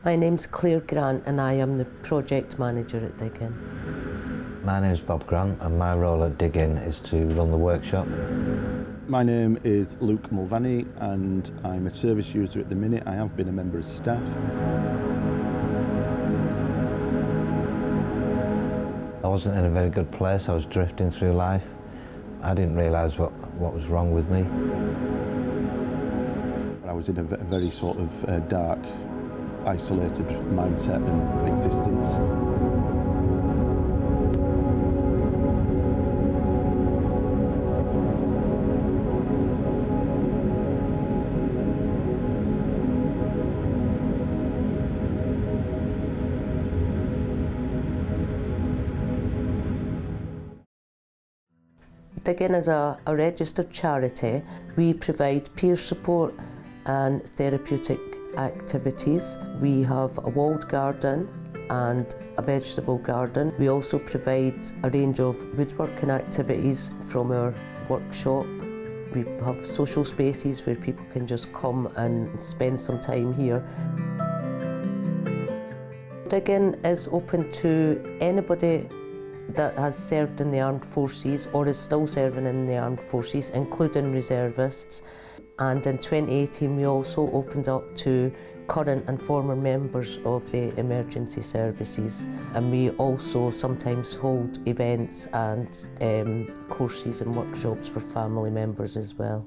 My name's Claire Grant and I am the project manager at Dig-In. My name's Bob Grant and my role at Dig-In is to run the workshop. My name is Luke Mulvaney and I'm a service user at the minute. I have been a member of staff. I wasn't in a very good place, I was drifting through life. I didn't realise what was wrong with me. I was in a very sort of dark, isolated mindset and existence. Dig-In is a registered charity. We provide peer support and therapeutic activities. We have a walled garden and a vegetable garden. We also provide a range of woodworking activities from our workshop. We have social spaces where people can just come and spend some time here. Dig-In is open to anybody that has served in the armed forces or is still serving in the armed forces, including reservists. And in 2018 we also opened up to current and former members of the emergency services, and we also sometimes hold events and courses and workshops for family members as well.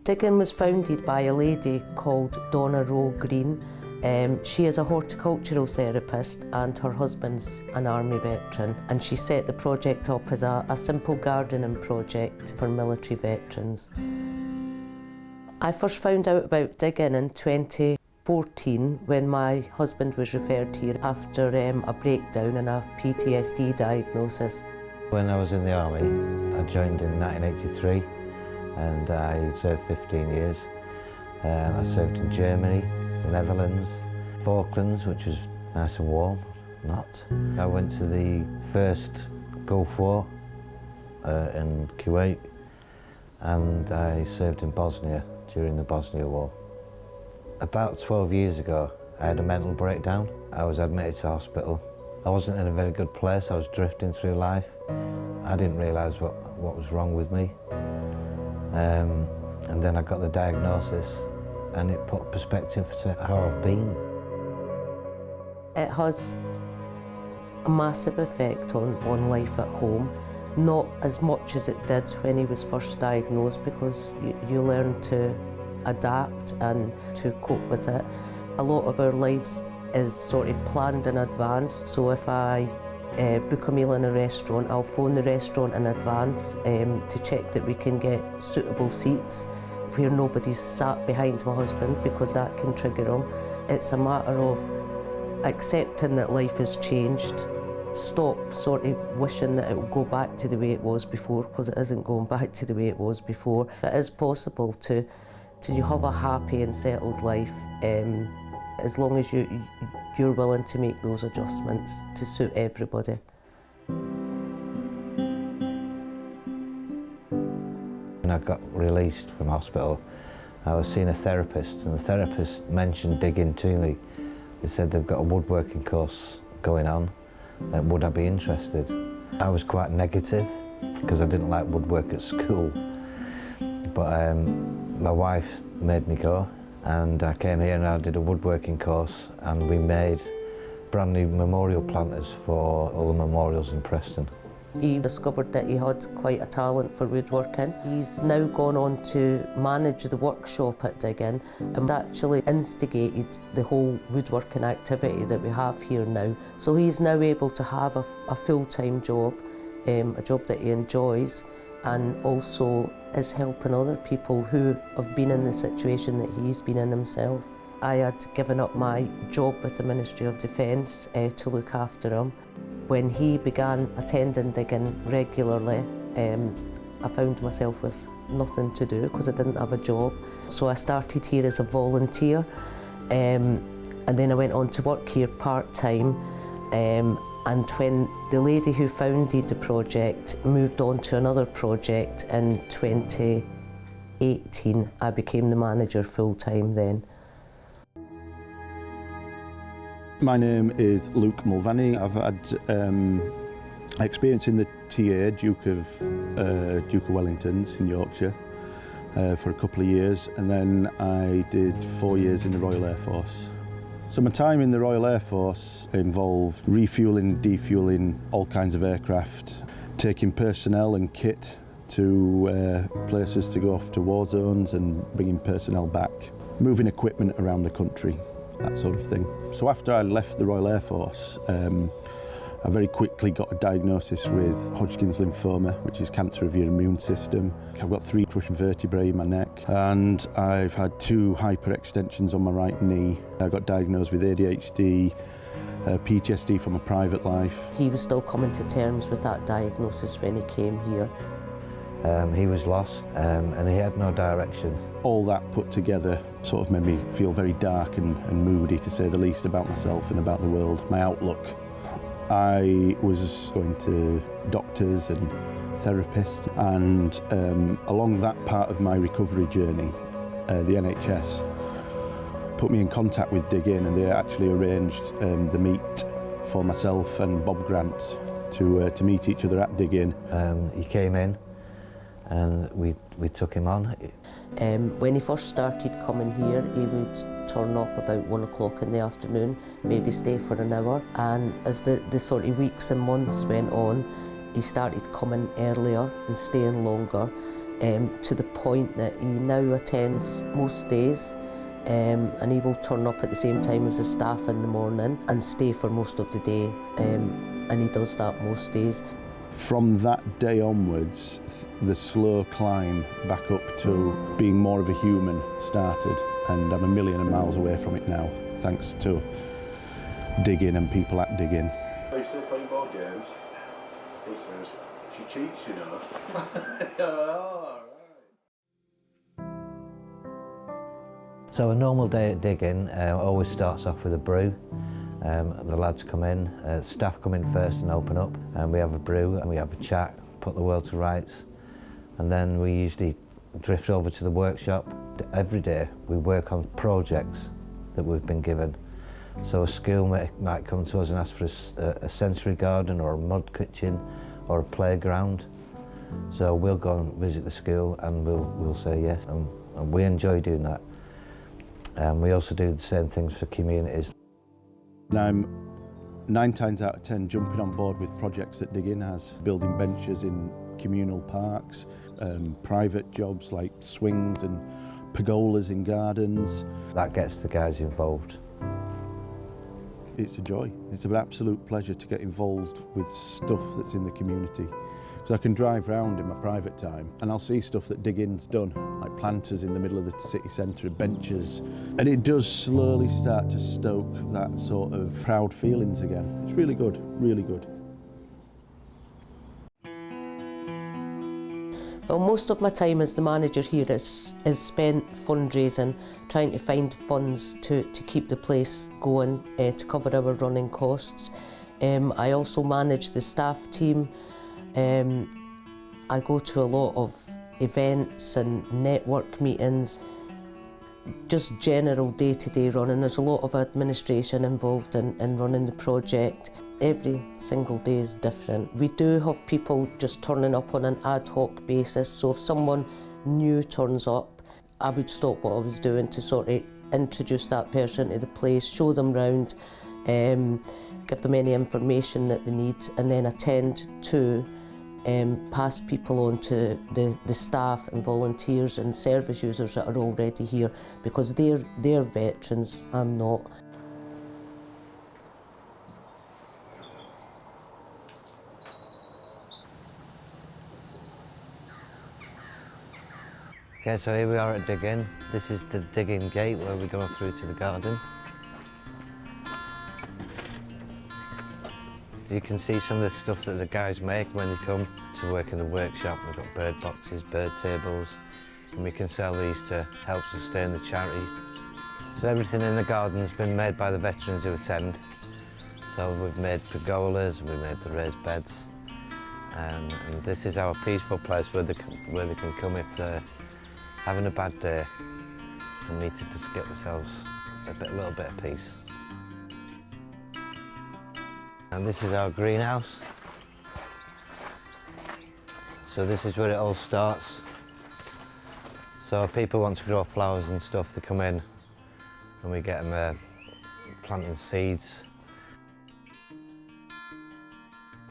Dig-In was founded by a lady called Donna Rowe Green. She is a horticultural therapist and her husband's an army veteran, and she set the project up as a simple gardening project for military veterans. I first found out about Dig-In in 2014 when my husband was referred here after a breakdown and a PTSD diagnosis. When I was in the army, I joined in 1983 and I served 15 years. I served in Germany, the Netherlands, Falklands, which was nice and warm, not. I went to the first Gulf War in Kuwait, and I served in Bosnia during the Bosnia War. About 12 years ago, I had a mental breakdown. I was admitted to hospital. I wasn't in a very good place, I was drifting through life. I didn't realise what was wrong with me. And then I got the diagnosis, and it put perspective to how I've been. It has a massive effect on life at home, not as much as it did when he was first diagnosed, because you learn to adapt and to cope with it. A lot of our lives is sort of planned in advance, so if I book a meal in a restaurant, I'll phone the restaurant in advance to check that we can get suitable seats where nobody's sat behind my husband, because that can trigger him. It's a matter of accepting that life has changed. Stop sort of wishing that it will go back to the way it was before, because it isn't going back to the way it was before. If it is possible to have a happy and settled life, as long as you're willing to make those adjustments to suit everybody. When I got released from hospital, I was seeing a therapist, and the therapist mentioned Dig-In to me. They said they've got a woodworking course going on, and would I be interested? I was quite negative because I didn't like woodwork at school, but my wife made me go, and I came here and I did a woodworking course, and we made brand new memorial planters for all the memorials in Preston. He discovered that he had quite a talent for woodworking. He's now gone on to manage the workshop at Dig-In, and actually instigated the whole woodworking activity that we have here now. So he's now able to have a full-time job, a job that he enjoys, and also is helping other people who have been in the situation that he's been in himself. I had given up my job with the Ministry of Defence to look after him. When he began attending Dig-In regularly, I found myself with nothing to do because I didn't have a job. So I started here as a volunteer, and then I went on to work here part-time. And when the lady who founded the project moved on to another project in 2018, I became the manager full-time then. My name is Luke Mulvaney. I've had experience in the TA, Duke of Wellington's in Yorkshire for a couple of years, and then I did 4 years in the Royal Air Force. So my time in the Royal Air Force involved refuelling, defueling all kinds of aircraft, taking personnel and kit to places to go off to war zones and bringing personnel back, moving equipment around the country, that sort of thing. So after I left the Royal Air Force, I very quickly got a diagnosis with Hodgkin's lymphoma, which is cancer of your immune system. I've got 3 crushed vertebrae in my neck, and I've had 2 hyperextensions on my right knee. I got diagnosed with ADHD, PTSD from a private life. He was still coming to terms with that diagnosis when he came here. He was lost and he had no direction. All that put together sort of made me feel very dark and moody, to say the least, about myself and about the world, my outlook. I was going to doctors and therapists, and along that part of my recovery journey, the NHS put me in contact with Dig In, and they actually arranged the meet for myself and Bob Grant to meet each other at Dig In. He came in and we took him on. When he first started coming here, he would turn up about 1 o'clock in the afternoon, maybe stay for an hour, and as the sort of weeks and months went on, he started coming earlier and staying longer, to the point that he now attends most days, and he will turn up at the same time as the staff in the morning and stay for most of the day, and he does that most days. From that day onwards, the slow climb back up to being more of a human started, and I'm a million miles away from it now, thanks to Dig In and people at Dig In. Are you still playing board games? She cheats, you know. Oh, right. So a normal day at Dig In always starts off with a brew. The lads come in, staff come in first and open up, and we have a brew and we have a chat, put the world to rights, and then we usually drift over to the workshop. Every day we work on projects that we've been given. So a school might come to us and ask for a sensory garden or a mud kitchen or a playground. So we'll go and visit the school and we'll say yes, and we enjoy doing that. We also do the same things for communities. And I'm 9 times out of 10 jumping on board with projects that Dig In has, building benches in communal parks, private jobs like swings and pergolas in gardens. That gets the guys involved. It's a joy. It's an absolute pleasure to get involved with stuff that's in the community. Because I can drive round in my private time and I'll see stuff that Dig In's done, like planters in the middle of the city centre, benches. And it does slowly start to stoke that sort of proud feelings again. It's really good, really good. Well, most of my time as the manager here is spent fundraising, trying to find funds to keep the place going, to cover our running costs. I also manage the staff team. I go to a lot of events and network meetings, just general day-to-day running. There's a lot of administration involved in running the project. Every single day is different. We do have people just turning up on an ad hoc basis, so if someone new turns up, I would stop what I was doing to sort of introduce that person to the place, show them round, give them any information that they need, and then attend to pass people on to the staff and volunteers and service users that are already here, because they're veterans, I'm not. Okay, so here we are at Dig In. This is the Dig In gate where we go through to the garden. So you can see some of the stuff that the guys make when they come to work in the workshop. We've got bird boxes, bird tables, and we can sell these to help sustain the charity. So everything in the garden's been made by the veterans who attend. So we've made pergolas, we've made the raised beds, and this is our peaceful place where they can come if they're having a bad day and need to just get themselves a little bit of peace. And this is our greenhouse. So this is where it all starts. So if people want to grow flowers and stuff, they come in and we get them planting seeds.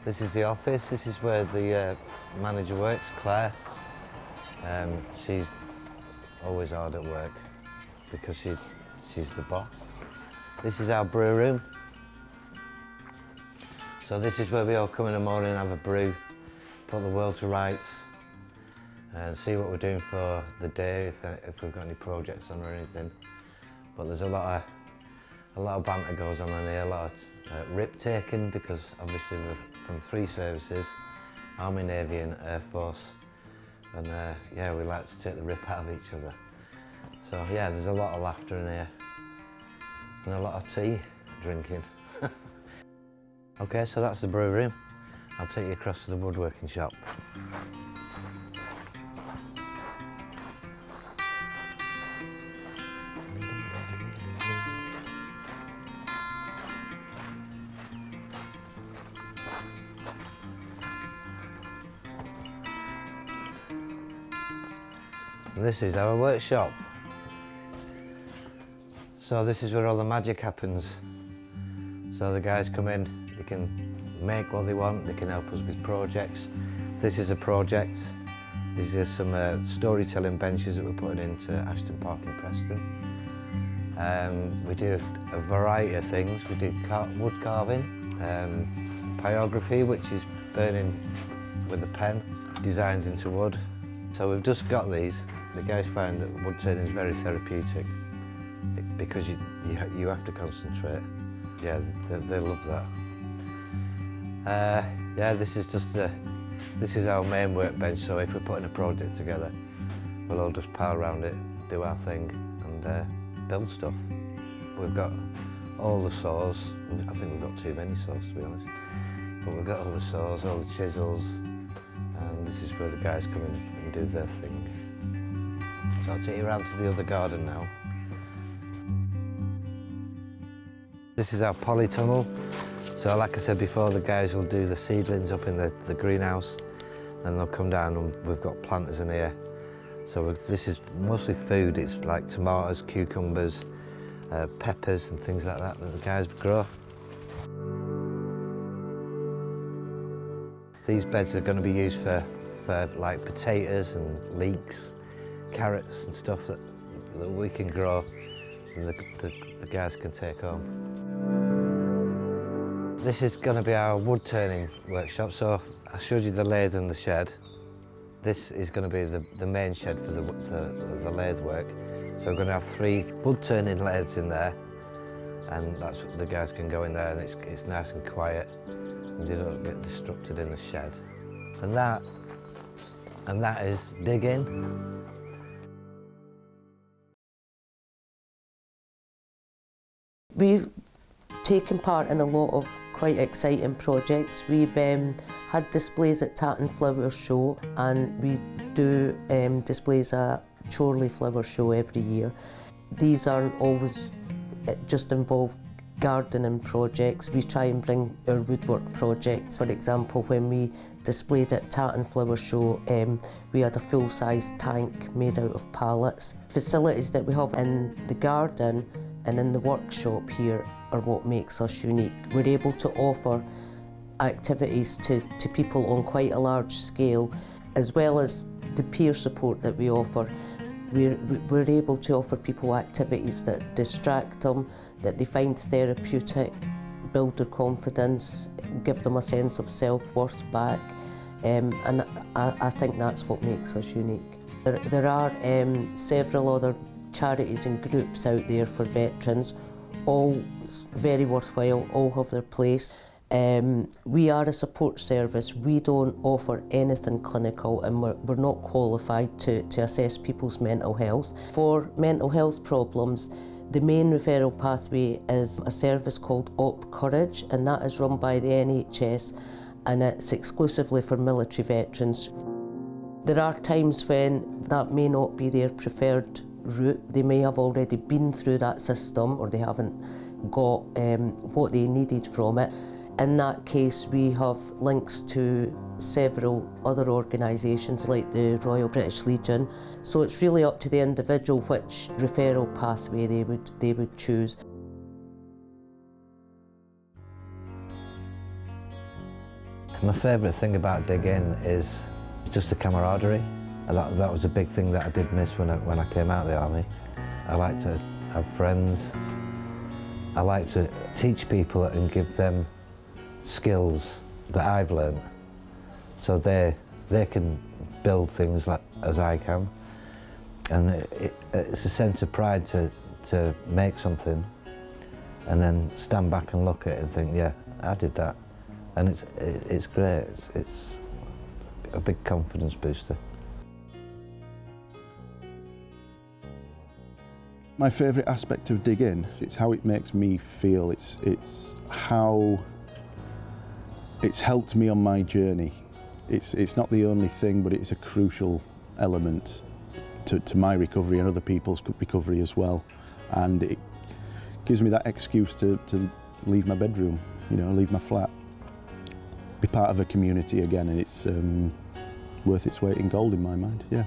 This is the office. This is where the manager works, Claire. She's always hard at work because she's the boss. This is our brew room. So this is where we all come in the morning and have a brew, put the world to rights, and see what we're doing for the day, if we've got any projects on or anything. But there's a lot of banter goes on in here, a lot of rip taking, because obviously we're from 3 services, Army, Navy and Air Force. And yeah, we like to take the rip out of each other. So yeah, there's a lot of laughter in here. And a lot of tea drinking. Okay, so that's the brew room. I'll take you across to the woodworking shop. This is our workshop. So this is where all the magic happens. So the guys come in, they can make what they want, they can help us with projects. This is a project. These are some storytelling benches that we're putting into Ashton Park in Preston. We do a variety of things. We do wood carving, pyrography, which is burning with a pen, designs into wood. So we've just got these. The guys find that wood turning is very therapeutic because you have to concentrate. Yeah, they love that. Yeah, this is our main workbench. So if we're putting a project together, we'll all just pile around it, do our thing, and build stuff. We've got all the saws. I think we've got too many saws, to be honest. But we've got all the saws, all the chisels, and this is where the guys come in and do their thing. So I'll take you around to the other garden now. This is our polytunnel. So like I said before, the guys will do the seedlings up in the greenhouse, and they'll come down and we've got planters in here. So this is mostly food. It's like tomatoes, cucumbers, peppers and things like that the guys grow. These beds are going to be used for like potatoes and leeks, carrots and stuff that we can grow and the guys can take home. This is going to be our wood turning workshop. So I showed you the lathe and the shed. This is going to be the main shed for the lathe work. So we're going to have 3 wood turning lathes in there, and that's the guys can go in there, and it's nice and quiet, and they don't get disrupted in the shed. And that is digging. We've taken part in a lot of quite exciting projects. We've had displays at Tatton Flower Show, and we do displays at Chorley Flower Show every year. These aren't always just involve gardening projects. We try and bring our woodwork projects. For example, when we displayed at Tatton Flower Show, we had a full-size tank made out of pallets. Facilities that we have in the garden and in the workshop here are what makes us unique. We're able to offer activities to people on quite a large scale, as well as the peer support that we offer. We're able to offer people activities that distract them, that they find therapeutic, build their confidence, give them a sense of self-worth back, and I think that's what makes us unique. There are several other charities and groups out there for veterans, all very worthwhile, all have their place. We are a support service. We don't offer anything clinical, and we're not qualified to assess people's mental health. For mental health problems, the main referral pathway is a service called Op Courage, and that is run by the NHS, and it's exclusively for military veterans. There are times when that may not be their preferred route. They may have already been through that system, or they haven't got what they needed from it. In that case, we have links to several other organisations like the Royal British Legion. So it's really up to the individual which referral pathway they would choose. My favourite thing about Dig In is just the camaraderie. That was a big thing that I did miss when I came out of the army. I like to have friends. I like to teach people and give them skills that I've learned, so they can build things like as I can. And it's a sense of pride to make something and then stand back and look at it and think, yeah, I did that. And it's great. It's a big confidence booster. My favourite aspect of Dig In, it's how it makes me feel. It's how it's helped me on my journey. It's not the only thing, but it's a crucial element to my recovery and other people's recovery as well. And it gives me that excuse to leave my bedroom, leave my flat, be part of a community again, and it's worth its weight in gold in my mind, yeah.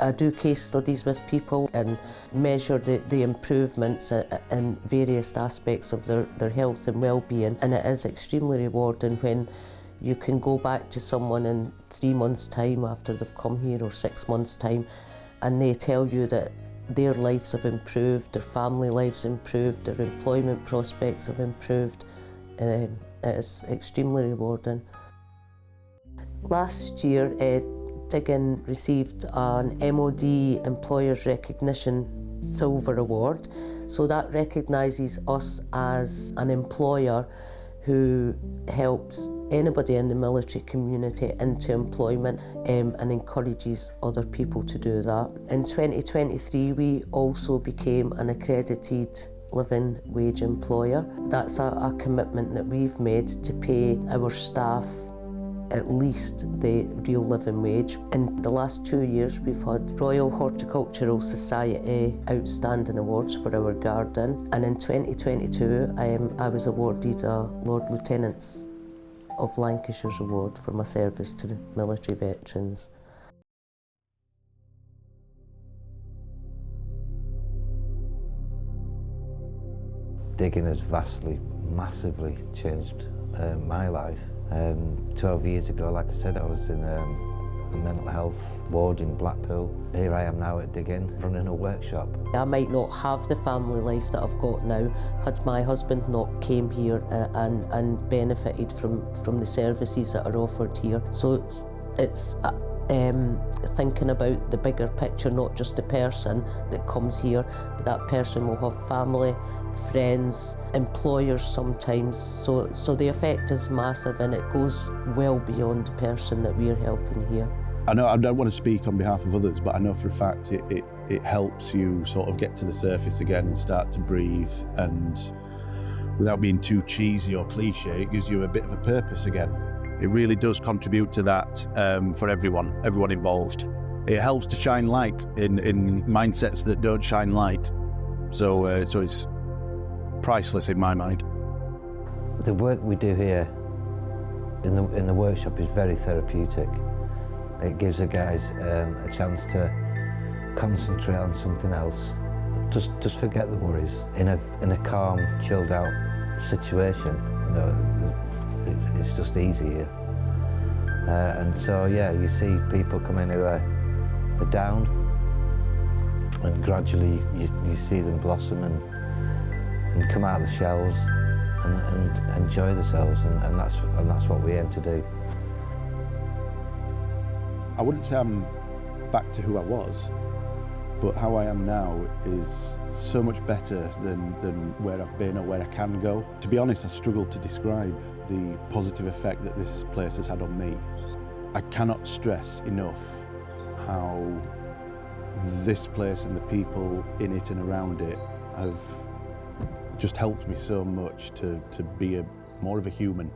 I do case studies with people and measure the improvements in various aspects of their health and well-being, and it is extremely rewarding when you can go back to someone in 3 months' time after they've come here, or 6 months' time, and they tell you that their lives have improved, their family lives improved, their employment prospects have improved. It is extremely rewarding. Last year, Dig In received an MOD Employers Recognition Silver Award. So that recognises us as an employer who helps anybody in the military community into employment and encourages other people to do that. In 2023, we also became an accredited living wage employer. That's a commitment that we've made to pay our staff at least the real living wage. In the last 2 years, we've had Royal Horticultural Society Outstanding Awards for our garden, and in 2022 I was awarded a Lord Lieutenants of Lancashire's Award for my service to military veterans. Dig In has vastly, massively changed my life. 12 years ago, like I said, I was in a mental health ward in Blackpool. Here I am now at Dig In, running a workshop. I might not have the family life that I've got now had my husband not came here and benefited from the services that are offered here. So it's thinking about the bigger picture, not just the person that comes here, but that person will have family, friends, employers sometimes. So the effect is massive, and it goes well beyond the person that we're helping here. I know I don't want to speak on behalf of others, but I know for a fact it helps you sort of get to the surface again and start to breathe, and without being too cheesy or cliche, it gives you a bit of a purpose again. It really does contribute to that for everyone involved. It helps to shine light in mindsets that don't shine light. So it's priceless in my mind. The work we do here in the workshop is very therapeutic. It gives the guys a chance to concentrate on something else. Just forget the worries in a calm, chilled out situation. It's just easy here. And so, yeah, you see people come in who are down, and gradually you see them blossom and come out of the shells and enjoy themselves, and that's what we aim to do. I wouldn't say I'm back to who I was, but how I am now is so much better than where I've been or where I can go. To be honest, I struggle to describe the positive effect that this place has had on me. I cannot stress enough how this place and the people in it and around it have just helped me so much to be more of a human.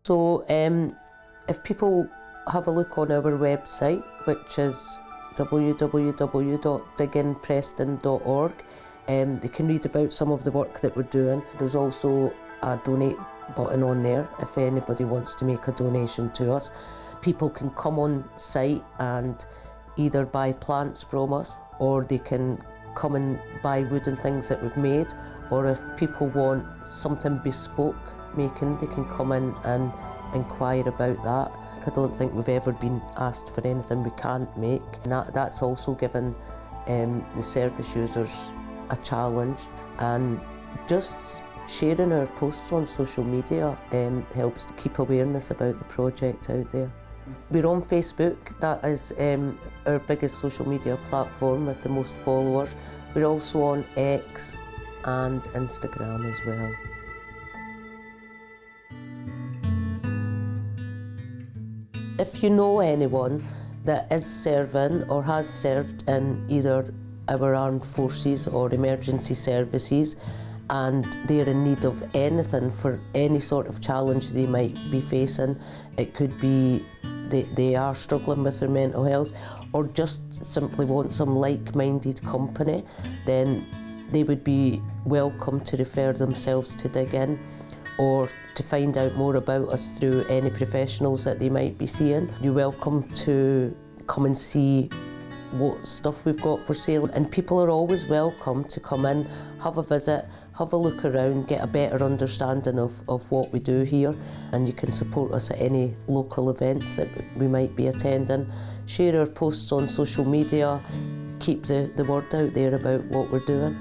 So if people have a look on our website, which is www.diginpreston.org. They can read about some of the work that we're doing. There's also a donate button on there if anybody wants to make a donation to us. People can come on site and either buy plants from us, or they can come and buy wooden things that we've made, or if people want something bespoke making, they can come in and inquire about that. I don't think we've ever been asked for anything we can't make. And that's also given the service users a challenge, and just sharing our posts on social media helps to keep awareness about the project out there. We're on Facebook, that is our biggest social media platform with the most followers. We're also on X and Instagram as well. If you know anyone that is serving or has served in either our armed forces or emergency services, and they're in need of anything for any sort of challenge they might be facing, it could be they are struggling with their mental health, or just simply want some like-minded company, then they would be welcome to refer themselves to Dig In, or to find out more about us through any professionals that they might be seeing. You're welcome to come and see what stuff we've got for sale, and people are always welcome to come in, have a visit, have a look around, get a better understanding of what we do here, and you can support us at any local events that we might be attending. Share our posts on social media, keep the word out there about what we're doing.